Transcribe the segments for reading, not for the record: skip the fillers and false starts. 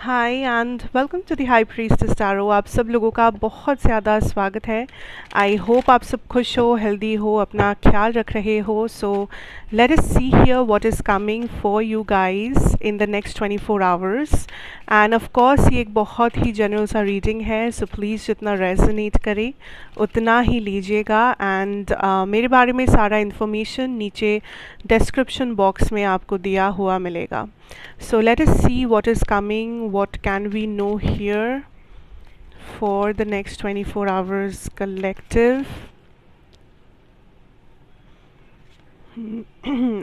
Hi and welcome to the high priestess tarot. आप सब लोगों का बहुत ज़्यादा स्वागत है। आई होप आप सब खुश हो, हेल्दी हो, अपना ख्याल रख रहे हो। So let us see here what is coming for you guys in the next 24 hours. End of course ये एक बहुत ही जनरल सा रीडिंग है, सो प्लीज़ जितना रेजोनेट करे उतना ही लीजिएगा। एंड मेरे बारे में सारा इन्फॉर्मेशन नीचे डिस्क्रिप्शन बॉक्स में आपको दिया हुआ मिलेगा। So let us see what is coming, what can we know here for the next 24 hours collective.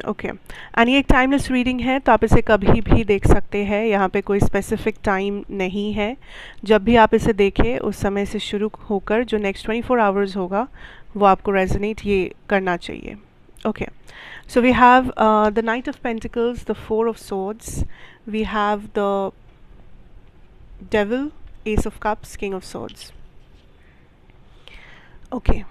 Okay and ये एक टाइमलेस रीडिंग है, तो आप इसे कभी भी देख सकते हैं। यहाँ पे कोई स्पेसिफिक टाइम नहीं है। जब भी आप इसे देखें उस समय से शुरू होकर जो नेक्स्ट 24 आवर्स होगा वो आपको रेजोनेट ये करना चाहिए। Okay, so we have the Knight of Pentacles, the Four of Swords, we have the Devil, Ace of Cups, King of Swords. Okay.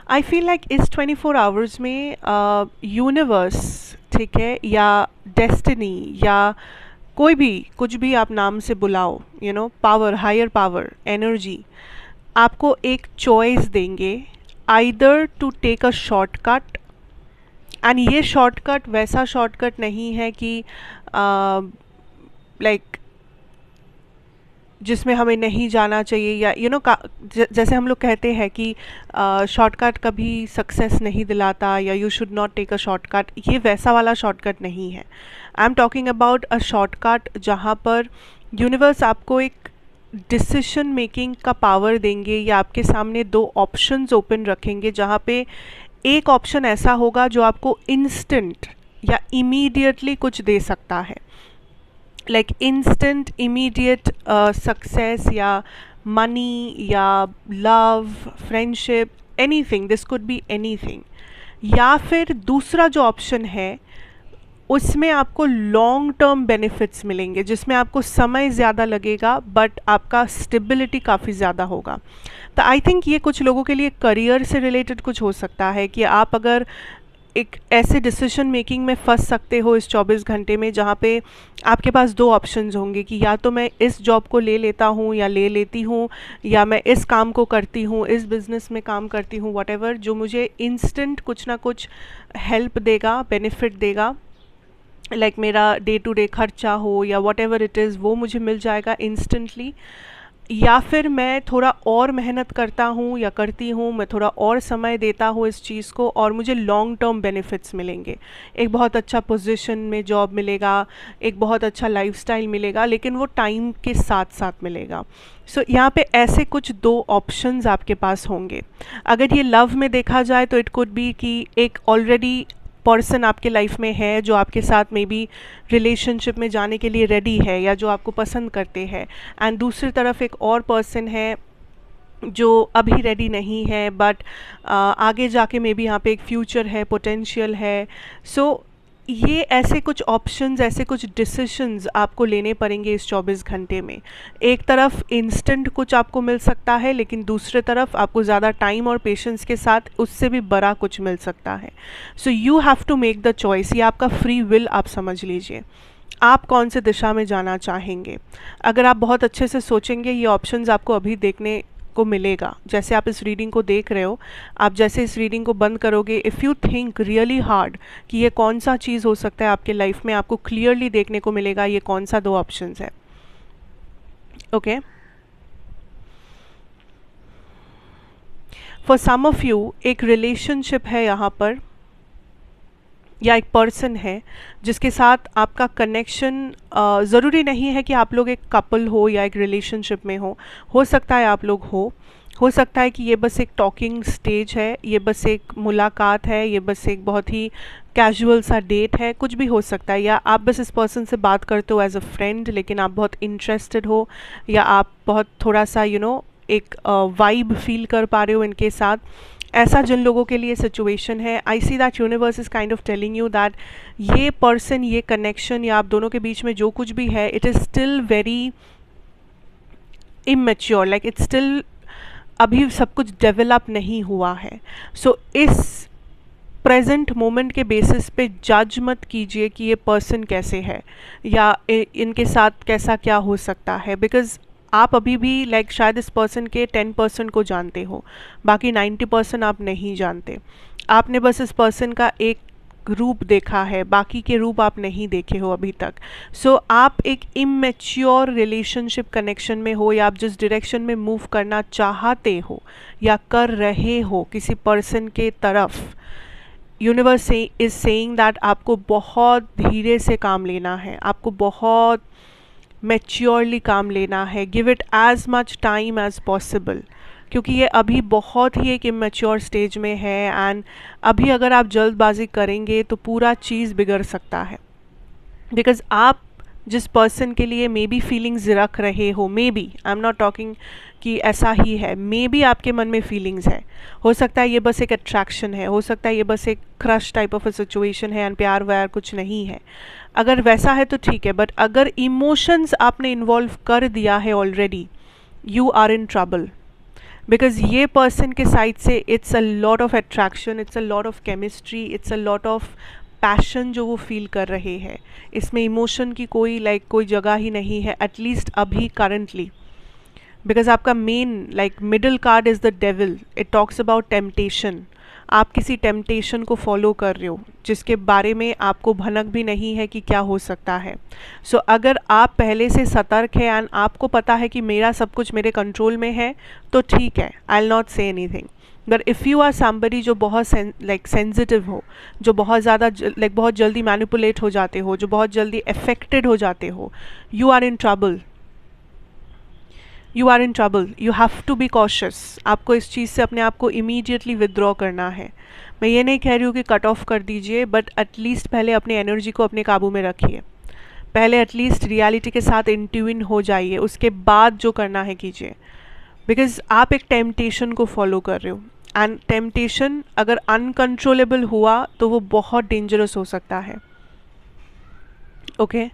I feel like इस 24 आवर्स में यूनिवर्स, ठीक है, या डेस्टिनी या कोई भी कुछ भी आप नाम से बुलाओ, you know, power, higher power, energy आपको एक चॉइस देंगे, either to take a shortcut. And ये शॉर्टकट वैसा शॉर्टकट नहीं है कि लाइक जिसमें हमें नहीं जाना चाहिए, या यू नो जैसे हम लोग कहते हैं कि शॉर्टकट कभी सक्सेस नहीं दिलाता, या you should not take a shortcut. ये वैसा वाला शॉर्टकट नहीं है। I am talking about a shortcut जहाँ पर यूनिवर्स आपको एक डिसीजन मेकिंग का पावर देंगे, या आपके सामने दो ऑप्शंस ओपन रखेंगे, जहाँ पे एक ऑप्शन ऐसा होगा जो आपको इंस्टेंट या इमीडिएटली कुछ दे सकता है, लाइक इंस्टेंट इमीडिएट सक्सेस या मनी या love, friendship, anything, this could be anything. या फिर दूसरा जो ऑप्शन है उसमें आपको लॉन्ग टर्म बेनिफिट्स मिलेंगे, जिसमें आपको समय ज़्यादा लगेगा बट आपका स्टेबिलिटी काफ़ी ज़्यादा होगा। तो आई थिंक ये कुछ लोगों के लिए करियर से रिलेटेड कुछ हो सकता है कि आप अगर एक ऐसे डिसीजन मेकिंग में फंस सकते हो इस 24 घंटे में, जहाँ पे आपके पास दो ऑप्शंस होंगे कि या तो मैं इस जॉब को ले लेता हूँ या ले लेती हूँ, या मैं इस काम को करती हूँ, इस बिज़नेस में काम करती हूँ, व्हाटएवर, जो मुझे इंस्टेंट कुछ ना कुछ हेल्प देगा, बेनिफिट देगा, लाइक मेरा डे टू डे खर्चा हो या व्हाटएवर इट इज़, वो मुझे मिल जाएगा इंस्टेंटली। या फिर मैं थोड़ा और मेहनत करता हूँ या करती हूँ, मैं थोड़ा और समय देता हूँ इस चीज़ को, और मुझे लॉन्ग टर्म बेनिफिट्स मिलेंगे, एक बहुत अच्छा पोजीशन में जॉब मिलेगा, एक बहुत अच्छा लाइफस्टाइल मिलेगा, लेकिन वो टाइम के साथ साथ मिलेगा। सो यहाँ पे ऐसे कुछ दो ऑप्शंस आपके पास होंगे। अगर ये लव में देखा जाए तो इट कुड बी कि एक ऑलरेडी पर्सन आपके लाइफ में है जो आपके साथ मे बी रिलेशनशिप में जाने के लिए रेडी है, या जो आपको पसंद करते हैं, एंड दूसरी तरफ एक और पर्सन है जो अभी रेडी नहीं है बट आगे जाके मे बी यहाँ पे एक फ्यूचर है, पोटेंशियल है। सो ये ऐसे कुछ ऑप्शंस, ऐसे कुछ डिसीशंस आपको लेने पड़ेंगे इस 24 घंटे में। एक तरफ इंस्टेंट कुछ आपको मिल सकता है, लेकिन दूसरे तरफ आपको ज़्यादा टाइम और पेशेंस के साथ उससे भी बड़ा कुछ मिल सकता है। So you have to make the choice. ये आपका फ्री विल आप समझ लीजिए, आप कौन से दिशा में जाना चाहेंगे। अगर आप बहुत अच्छे से सोचेंगे, ये ऑप्शंस आपको अभी देखने को मिलेगा। जैसे आप इस रीडिंग को देख रहे हो, आप जैसे इस रीडिंग को बंद करोगे, if you think really hard कि ये कौन सा चीज़ हो सकता है आपके लाइफ में, आपको क्लियरली देखने को मिलेगा ये कौन सा दो ऑप्शंस है। Okay, for some of you एक रिलेशनशिप है यहाँ पर, या एक पर्सन है जिसके साथ आपका कनेक्शन, ज़रूरी नहीं है कि आप लोग एक कपल हो या एक रिलेशनशिप में हो सकता है आप लोग हो सकता है कि ये बस एक टॉकिंग स्टेज है, ये बस एक मुलाकात है, ये बस एक बहुत ही कैजुअल सा डेट है, कुछ भी हो सकता है। या आप बस इस पर्सन से बात करते हो एज अ फ्रेंड, लेकिन आप बहुत इंटरेस्टेड हो, या आप बहुत थोड़ा सा यू नो एक वाइब फील कर पा रहे हो इनके साथ। ऐसा जिन लोगों के लिए सिचुएशन है, I see that universe is kind of telling you that ये पर्सन, ये कनेक्शन या आप दोनों के बीच में जो कुछ भी है, it is still very immature, like it's still, अभी सब कुछ डेवलप नहीं हुआ है. सो इस प्रेजेंट मोमेंट के बेसिस पे जज मत कीजिए कि ये पर्सन कैसे है या इनके साथ कैसा क्या हो सकता है, बिकॉज आप अभी भी लाइक शायद इस पर्सन के 10% को जानते हो, बाकी 90% आप नहीं जानते. आपने बस इस पर्सन का एक रूप देखा है, बाकी के रूप आप नहीं देखे हो अभी तक. सो आप एक इमेच्योर रिलेशनशिप कनेक्शन में हो, या आप जिस डायरेक्शन में मूव करना चाहते हो या कर रहे हो किसी पर्सन के तरफ, यूनिवर्स इज सेइंग दैट आपको बहुत धीरे से काम लेना है, आपको बहुत मैच्योरली काम लेना है. Give it as much time as possible, क्योंकि ये अभी बहुत ही एक इमेच्योर स्टेज में है. एंड अभी अगर आप जल्दबाजी करेंगे तो पूरा चीज़ बिगड़ सकता है, बिकॉज आप जिस पर्सन के लिए मे बी फीलिंग्स रख रहे हो, may be, I am not talking कि ऐसा ही है, मे बी आपके मन में फीलिंग्स है, हो सकता है ये बस एक अट्रैक्शन है, हो सकता है ये बस एक crush type of a situation है एंड प्यार व्यार कुछ नहीं है. अगर वैसा है तो ठीक है, बट अगर इमोशंस आपने इन्वॉल्व कर दिया है already, you are in trouble. Because ये पर्सन के साइड से it's a lot of attraction, it's a lot of chemistry, it's a lot of passion जो वो फील कर रहे हैं. इसमें इमोशन की कोई जगह ही नहीं है, एटलीस्ट अभी करंटली. बिकॉज आपका main middle card is the devil. It talks about temptation. आप किसी टेम्पटेशन को फॉलो कर रहे हो जिसके बारे में आपको भनक भी नहीं है कि क्या हो सकता है. सो अगर आप पहले से सतर्क है एंड आपको पता है कि मेरा सब कुछ मेरे कंट्रोल में है, तो ठीक है, I will not say anything. But if you are somebody जो बहुत सेंसिटिव हो, जो बहुत ज़्यादा बहुत जल्दी मैनिपुलेट हो जाते हो, जो बहुत जल्दी अफेक्टेड हो जाते हो, you are in trouble. You are in trouble. You have to be cautious. आपको इस चीज़ से अपने आप को इमीडिएटली विदड्रॉ करना है. मैं ये नहीं कह रही हूँ कि कट ऑफ कर दीजिए, बट एटलीस्ट पहले अपनी एनर्जी को अपने काबू में रखिए. पहले एटलीस्ट रियलिटी के साथ इन ट्यून हो जाइए, उसके बाद जो करना है कीजिए. बिकॉज आप एक टेम्पटेशन को फॉलो कर रहे हो, एंड टेम्पटेशन अगर अनकंट्रोलेबल हुआ तो वो बहुत डेंजरस हो सकता है. ओके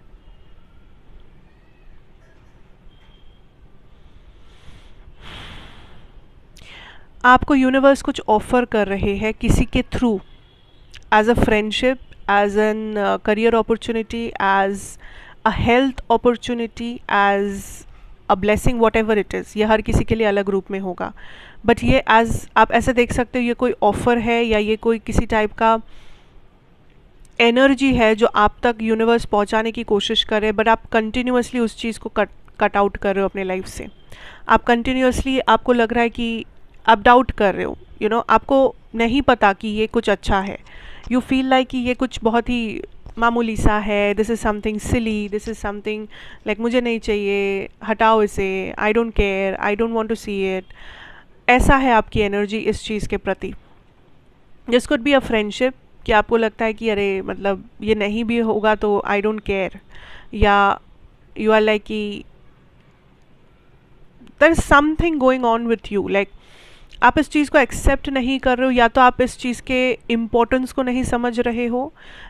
आपको यूनिवर्स कुछ ऑफर कर रहे हैं किसी के through, as a friendship, as an career opportunity, as a health opportunity, as a blessing, whatever it is. ये हर किसी के लिए अलग रूप में होगा, बट ये एज आप ऐसे देख सकते हो, ये कोई ऑफर है या ये कोई किसी टाइप का एनर्जी है जो आप तक यूनिवर्स पहुंचाने की कोशिश कर रहे हैं, बट आप कंटिन्यूसली उस चीज़ को कट आउट कर रहे हो अपने लाइफ से. आप कंटिन्यूसली, आपको लग रहा है कि आप डाउट कर रहे हो, यू नो, आपको नहीं पता कि ये कुछ अच्छा है. यू फील लाइक कि ये कुछ बहुत ही मामूली सा है, this is something silly, this is something मुझे नहीं चाहिए, हटाओ इसे, I don't care, I don't want to see it. ऐसा है आपकी एनर्जी इस चीज़ के प्रति. This could be a friendship, कि आपको लगता है कि अरे ये नहीं भी होगा तो आई डोंट केयर, या यू आर लाइक कि there is something going on with you, आप इस चीज़ को एक्सेप्ट नहीं कर रहे हो, या तो आप इस चीज़ के इम्पोर्टेंस को नहीं समझ रहे हो,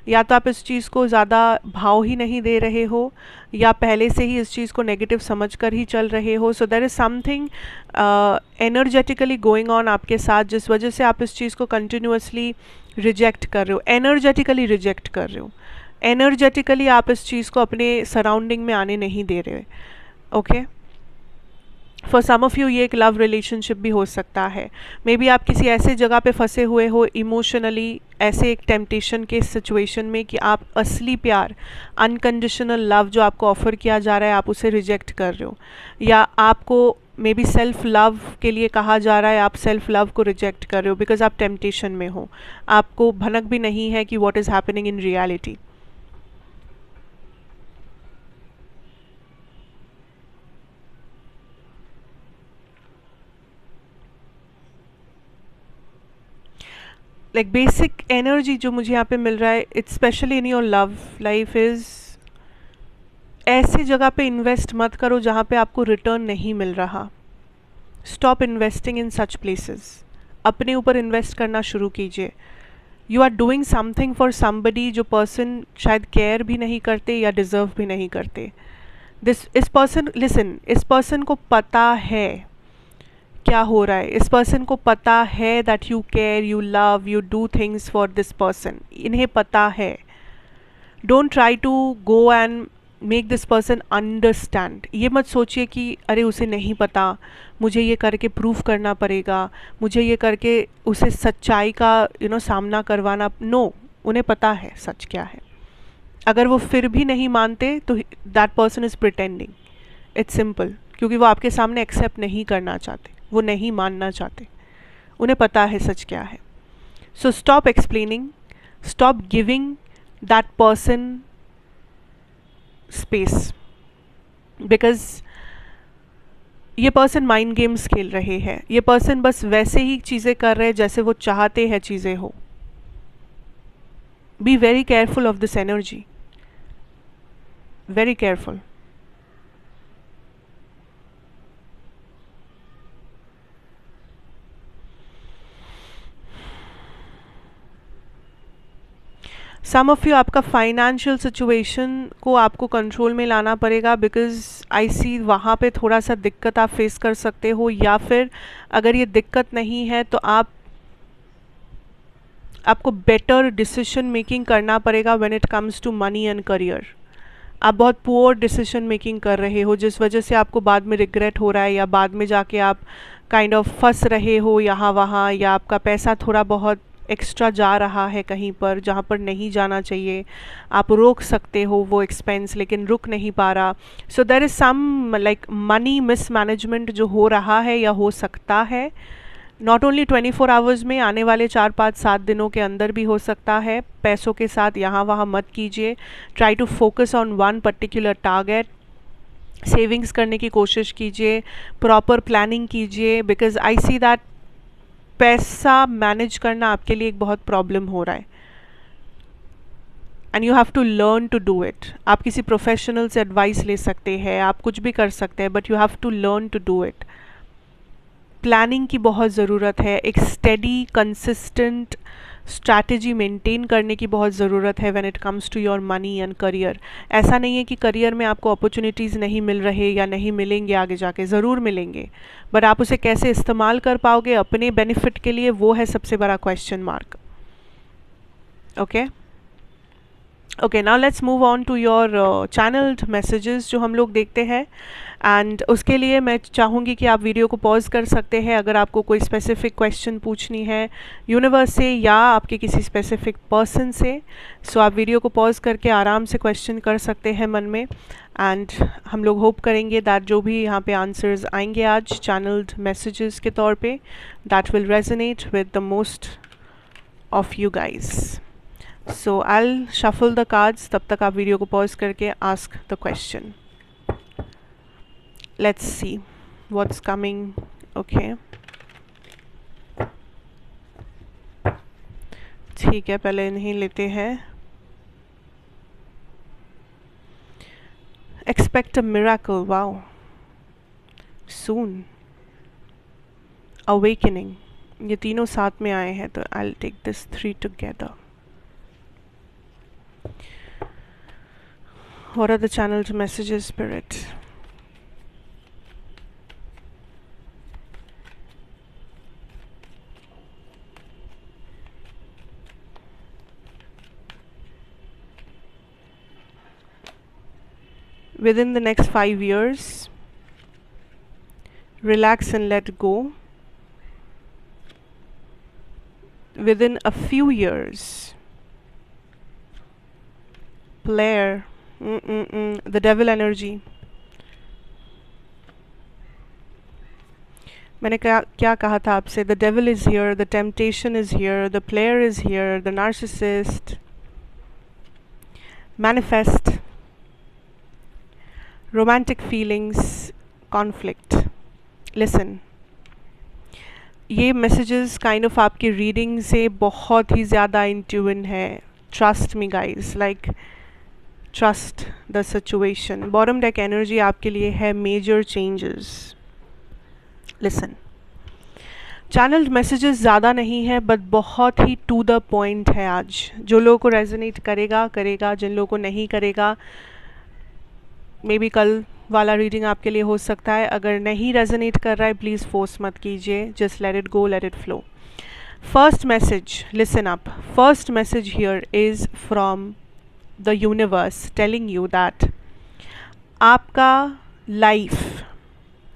या तो आप इस चीज़ को ज़्यादा भाव ही नहीं दे रहे हो, या पहले से ही इस चीज़ को नेगेटिव समझ कर ही चल रहे हो. So there is something energetically going on आपके साथ, जिस वजह से आप इस चीज़ को कंटिन्यूसली रिजेक्ट कर रहे हो, एनर्जेटिकली रिजेक्ट कर रहे हो. एनर्जेटिकली आप इस चीज़ को अपने सराउंडिंग में आने नहीं दे रहे. Okay for some of you ये एक लव रिलेशनशिप भी हो सकता है. मे बी आप किसी ऐसे जगह पे फंसे हुए हो इमोशनली, ऐसे एक टेम्पटेशन के सिचुएशन में कि आप असली प्यार, अनकंडीशनल लव जो आपको ऑफ़र किया जा रहा है, आप उसे रिजेक्ट कर रहे हो, या आपको मे बी सेल्फ लव के लिए कहा जा रहा है, आप सेल्फ लव को रिजेक्ट कर रहे हो बिकॉज आप टेम्पटेशन में हो. आपको भनक भी नहीं है कि what is happening in reality. Basic energy जो मुझे यहाँ पे मिल रहा है, it's specially in your love life, is ऐसी जगह पे इन्वेस्ट मत करो जहाँ पे आपको रिटर्न नहीं मिल रहा. Stop investing in such places. अपने ऊपर इन्वेस्ट करना शुरू कीजिए. You are doing something for somebody जो पर्सन शायद केयर भी नहीं करते या डिज़र्व भी नहीं करते. इस पर्सन, लिसन, इस पर्सन को पता है क्या हो रहा है, इस पर्सन को पता है that you care, you love, you do things for this person, इन्हें पता है. Don't try to go and make this person understand. ये मत सोचिए कि अरे उसे नहीं पता, मुझे ये करके प्रूफ करना पड़ेगा, मुझे ये करके उसे सच्चाई का सामना करवाना. नो, उन्हें पता है सच क्या है. अगर वो फिर भी नहीं मानते तो that person is pretending. It's simple. क्योंकि वो आपके सामने एक्सेप्ट नहीं करना चाहते, वो नहीं मानना चाहते, उन्हें पता है सच क्या है. So stop explaining, stop giving that person space, because ये पर्सन माइंड गेम्स खेल रहे हैं. ये पर्सन बस वैसे ही चीज़ें कर रहे हैं जैसे वो चाहते हैं चीज़ें हो. Be very careful of this energy, very careful. Some of you, आपका फाइनेंशियल सिचुएशन को आपको कंट्रोल में लाना पड़ेगा, बिकॉज आई सी वहाँ पे थोड़ा सा दिक्कत आप फेस कर सकते हो. या फिर अगर ये दिक्कत नहीं है तो आपको बेटर डिसीजन मेकिंग करना पड़ेगा when it comes to money and career. आप बहुत पुअर डिसीजन मेकिंग कर रहे हो जिस वजह से आपको बाद में रिग्रेट हो रहा है, या बाद में जाके आप काइंड ऑफ फंस रहे हो यहाँ वहाँ, या आपका पैसा थोड़ा बहुत एक्स्ट्रा जा रहा है कहीं पर जहाँ पर नहीं जाना चाहिए. आप रोक सकते हो वो एक्सपेंस, लेकिन रुक नहीं पा रहा. So there is some like money mismanagement जो हो रहा है या हो सकता है. नॉट ओनली 24 आवर्स में, आने वाले 4-5-7 दिनों के अंदर भी हो सकता है. पैसों के साथ यहाँ वहाँ मत कीजिए. Try to focus on one particular target. Savings करने की कोशिश कीजिए, प्रॉपर प्लानिंग कीजिए, बिकॉज आई सी दैट पैसा मैनेज करना आपके लिए एक बहुत प्रॉब्लम हो रहा है. And you have to learn to do it. आप किसी प्रोफेशनल से एडवाइस ले सकते हैं, आप कुछ भी कर सकते हैं, but you have to learn to do it. Planning की बहुत ज़रूरत है. एक स्टेडी कंसिस्टेंट स्ट्रैटेजी मेंटेन करने की बहुत ज़रूरत है when it comes to your money and career. ऐसा नहीं है कि करियर में आपको अपॉर्चुनिटीज़ नहीं मिल रहे या नहीं मिलेंगे, आगे जाके ज़रूर मिलेंगे, बट आप उसे कैसे इस्तेमाल कर पाओगे अपने बेनिफिट के लिए, वो है सबसे बड़ा question mark. Okay okay, now let's move on to your channelled messages जो हम लोग देखते हैं. एंड उसके लिए मैं चाहूँगी कि आप वीडियो को पॉज कर सकते हैं अगर आपको कोई स्पेसिफिक क्वेश्चन पूछनी है यूनिवर्स से या आपके किसी स्पेसिफिक पर्सन से. सो आप वीडियो को पॉज करके आराम से क्वेश्चन कर सकते हैं मन में. एंड हम लोग होप करेंगे दैट जो भी यहाँ पे आंसर्स आएंगे आज चैनल्ड मैसेजेस के तौर पे, that will resonate with the most of you guys. So I will shuffle the cards. तब तक आप वीडियो को पॉज करके ask the question. Let's see what's coming. Okay, ठीक है, पहले इन्हीं लेते हैं. Expect a miracle. Wow, soon. Awakening. ये तीनों साथ में आए हैं, तो I'll take this 3 together. What are the channeled messages, Spirit? Within the next 5 years, relax and let go. Within a few years, player, the devil energy. मैंने क्या कहा था आपसे? The devil is here, the temptation is here, the player is here, the narcissist. Manifest. Romantic feelings, conflict. Listen, ये messages kind of आपकी reading से बहुत ही ज़्यादा in tune है. Trust me guys, like trust the situation. Bottom deck energy आपके लिए है major changes. Listen, channeled messages ज़्यादा नहीं है बट बहुत ही to the point है आज. जो लोगों को resonate करेगा करेगा, जिन लोगों को नहीं करेगा मे बी कल वाला रीडिंग आपके लिए हो सकता है. अगर नहीं रेजोनेट कर रहा है प्लीज़ फोर्स मत कीजिए, just let it go, let it flow. First message, listen up. First message here is from the universe telling you that आपका life,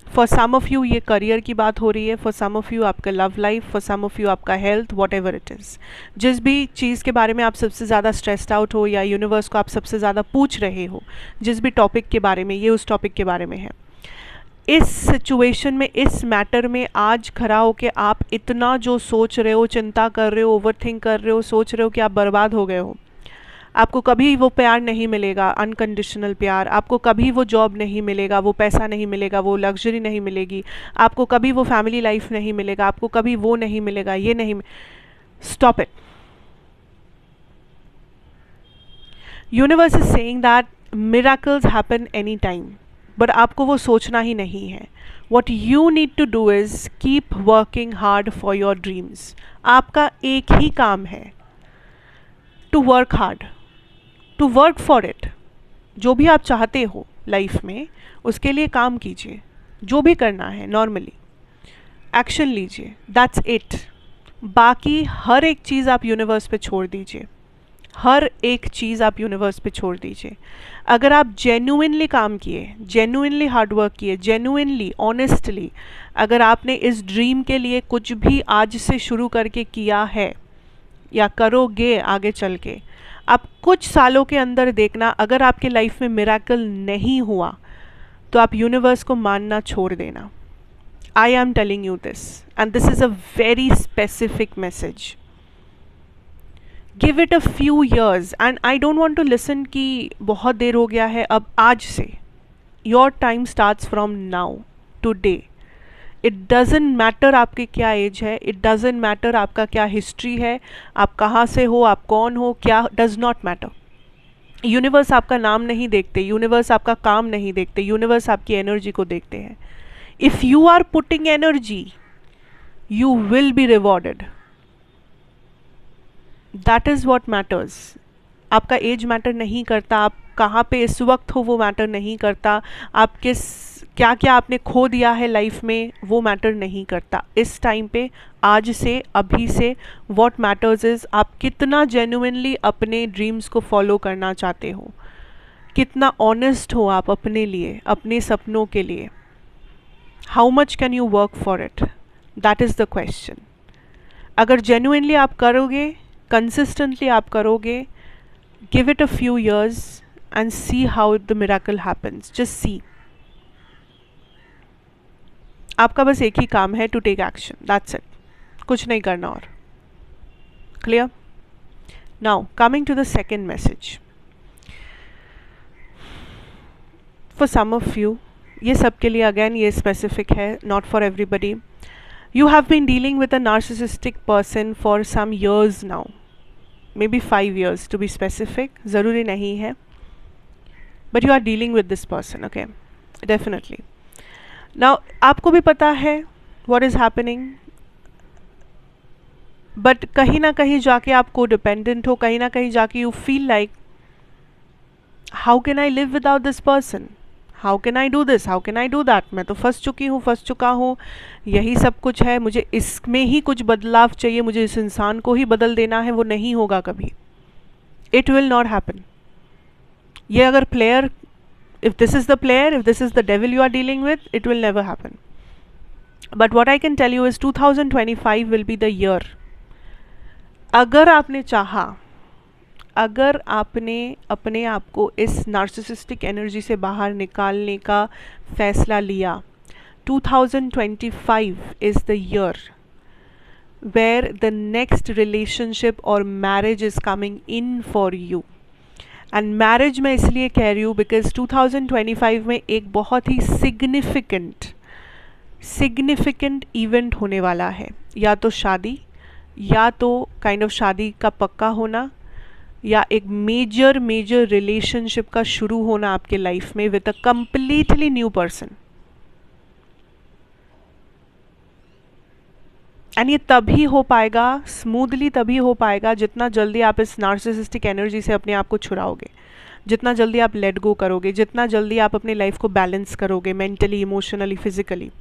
for some of you ये करियर की बात हो रही है, फॉर सम ऑफ यू आपका love life, for some of you आपका health, whatever it is. जिस भी चीज़ के बारे में आप सबसे ज़्यादा स्ट्रेस्ड आउट हो या यूनिवर्स को आप सबसे ज़्यादा पूछ रहे हो, जिस भी टॉपिक के बारे में, ये उस टॉपिक के बारे में है. इस सिचुएशन में, इस मैटर में आज खड़ा हो के आप इतना जो सोच रहे हो, चिंता कर रहे हो, ओवर थिंक कर रहे हो, सोच रहे हो कि आप बर्बाद हो गए हो. आपको कभी वो प्यार नहीं मिलेगा, अनकंडीशनल प्यार. आपको कभी वो जॉब नहीं मिलेगा, वो पैसा नहीं मिलेगा, वो लग्जरी नहीं मिलेगी. आपको कभी वो फैमिली लाइफ नहीं मिलेगा, आपको कभी वो नहीं मिलेगा, ये नहीं. Stop it. Universe is saying that miracles happen any time, but आपको वो सोचना ही नहीं है. What you need to do is keep working hard for your dreams. आपका एक ही काम है, to work hard, to work for it. जो भी आप चाहते हो लाइफ में, उसके लिए काम कीजिए. जो भी करना है नॉर्मली एक्शन लीजिए, दैट्स इट. बाकी हर एक चीज़ आप यूनिवर्स पे छोड़ दीजिए. हर एक चीज़ आप यूनिवर्स पे छोड़ दीजिए. अगर आप जेन्युइनली काम किए, जेन्युइनली हार्डवर्क किए, जेन्युइनली ऑनेस्टली अगर आपने इस ड्रीम के लिए कुछ भी आज से शुरू करके किया है या करोगे आगे चल के, आप कुछ सालों के अंदर देखना, अगर आपके लाइफ में मिरेकल नहीं हुआ तो आप यूनिवर्स को मानना छोड़ देना. I am telling you this and this is a very specific message. Give it a few years and I don't want to listen कि बहुत देर हो गया है. अब आज से your time starts from now, today. It doesn't matter आपकी क्या एज है, इट डजेंट मैटर आपका क्या हिस्ट्री है, आप कहाँ से हो, आप कौन हो, क्या, डज नॉट मैटर. यूनिवर्स आपका नाम नहीं देखते, यूनिवर्स आपका काम नहीं देखते, यूनिवर्स आपकी एनर्जी को देखते हैं. If you are putting energy you will be rewarded. That is what matters. आपका एज मैटर नहीं करता, आप कहाँ पे इस वक्त हो वो मैटर नहीं करता, आप किस क्या क्या आपने खो दिया है लाइफ में वो मैटर नहीं करता. इस टाइम पे, आज से, अभी से, व्हाट मैटर्स इज़ आप कितना जेन्युइनली अपने ड्रीम्स को फॉलो करना चाहते हो, कितना ऑनेस्ट हो आप अपने लिए, अपने सपनों के लिए. How much can you work for it, that is the question. अगर जेन्युइनली आप करोगे, कंसिस्टेंटली आप करोगे, give it a few years and see how the miracle happens. Just see. आपका बस एक ही काम है, to take action, that's it. कुछ नहीं करना और. Clear? Now coming to the second message. For some of you, ये सबके लिए अगेन ये स्पेसिफिक है, not for everybody. You have been dealing with a narcissistic person for some years now, maybe 5 years to be specific, ज़रूरी नहीं है, but you are dealing with this person. Okay, definitely. Now आपको भी पता है what is happening, but कहीं ना कहीं जाके आप को डिपेंडेंट हो, कहीं ना कहीं जाके you feel like how can I live without this person, how can I do this, how can I do that. मैं तो फंस चुकी हूँ, फंस चुका हूँ, यही सब कुछ है, मुझे इसमें ही कुछ बदलाव चाहिए, मुझे इस इंसान को ही बदल देना है. वो नहीं होगा कभी. It will not happen. ये अगर player, if this is the player, if this is the devil you are dealing with, it will never happen. But what I can tell you is 2025 will be the year. अगर आपने चाहा, अगर आपने अपने आप को इस नार्सिसिस्टिक एनर्जी से बाहर निकालने का फैसला लिया, 2025 is the year where the next relationship or marriage is coming in for you. And marriage मैं इसलिए कह रही हूँ बिकॉज 2025 में एक बहुत ही सिग्निफिकेंट इवेंट होने वाला है. या तो शादी, या तो काइंड ऑफ शादी का पक्का होना, या एक मेजर रिलेशनशिप का शुरू होना आपके लाइफ में with a completely new person. And ये तभी हो पाएगा, स्मूथली तभी हो पाएगा जितना जल्दी आप इस नार्सिसिस्टिक एनर्जी से अपने आप को छुड़ाओगे. जितना जल्दी आप लेट गो करोगे, जितना जल्दी आप अपनी लाइफ को बैलेंस करोगे mentally, emotionally, physically.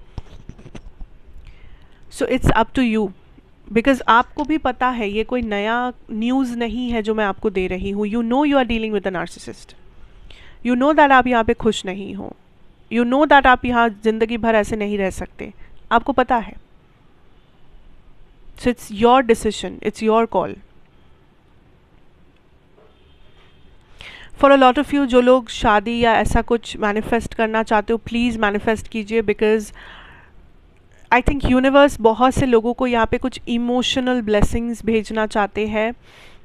So it's up to you, because आपको भी पता है ये कोई नया न्यूज़ नहीं है जो मैं आपको दे रही हूँ. You know you are dealing with a narcissist. You know that आप यहाँ पे खुश नहीं हो. यू नो दैट आप यहाँ ज़िंदगी भर ऐसे नहीं रह सकते. आपको पता है. So it's your decision, it's your call. For a lot of you जो लोग शादी या ऐसा कुछ मैनिफेस्ट करना चाहते हो, प्लीज़ मैनिफेस्ट कीजिए, बिकॉज आई थिंक यूनिवर्स बहुत से लोगों को यहाँ पे कुछ इमोशनल ब्लेसिंग्स भेजना चाहते हैं,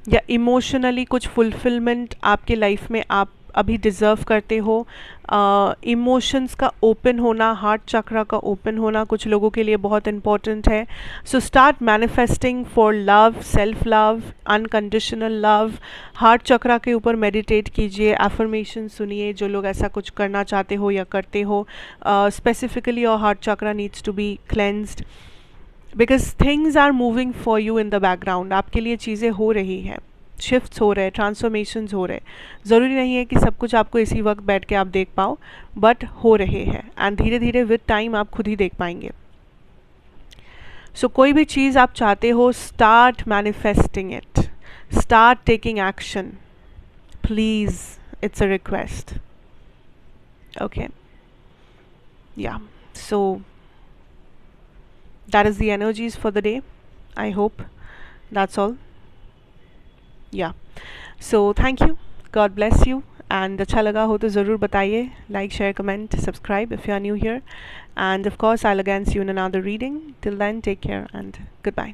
या इमोशनली कुछ फुलफिलमेंट आपके लाइफ में आप अभी डिज़र्व करते हो. इमोशंस का ओपन होना, हार्ट चक्रा का ओपन होना कुछ लोगों के लिए बहुत इम्पॉर्टेंट है. So start manifesting for love, self love, unconditional love. Heart chakra के ऊपर मेडिटेट कीजिए, एफर्मेशन सुनिए जो लोग ऐसा कुछ करना चाहते हो या करते हो. Specifically your heart chakra needs to be cleansed, because things are moving for you in the background. आपके लिए चीज़ें हो रही हैं, शिफ्ट्स हो रहे, ट्रांसफॉर्मेशंस हो रहे. ज़रूरी नहीं है कि सब कुछ आपको इसी वक्त बैठ के आप देख पाओ, बट हो रहे हैं, एंड धीरे धीरे विद टाइम आप खुद ही देख पाएंगे. सो कोई भी चीज़ आप चाहते हो, start manifesting it, start taking action, please. It's a request. Okay, या. सो that is the energies for the day. I hope that's all. Yeah, so thank you, God bless you, and अच्छा लगा हो तो ज़रूर बताइए. Like, share, comment, subscribe if you are new here, and of course I'll again see you in another reading. Till then, take care and goodbye.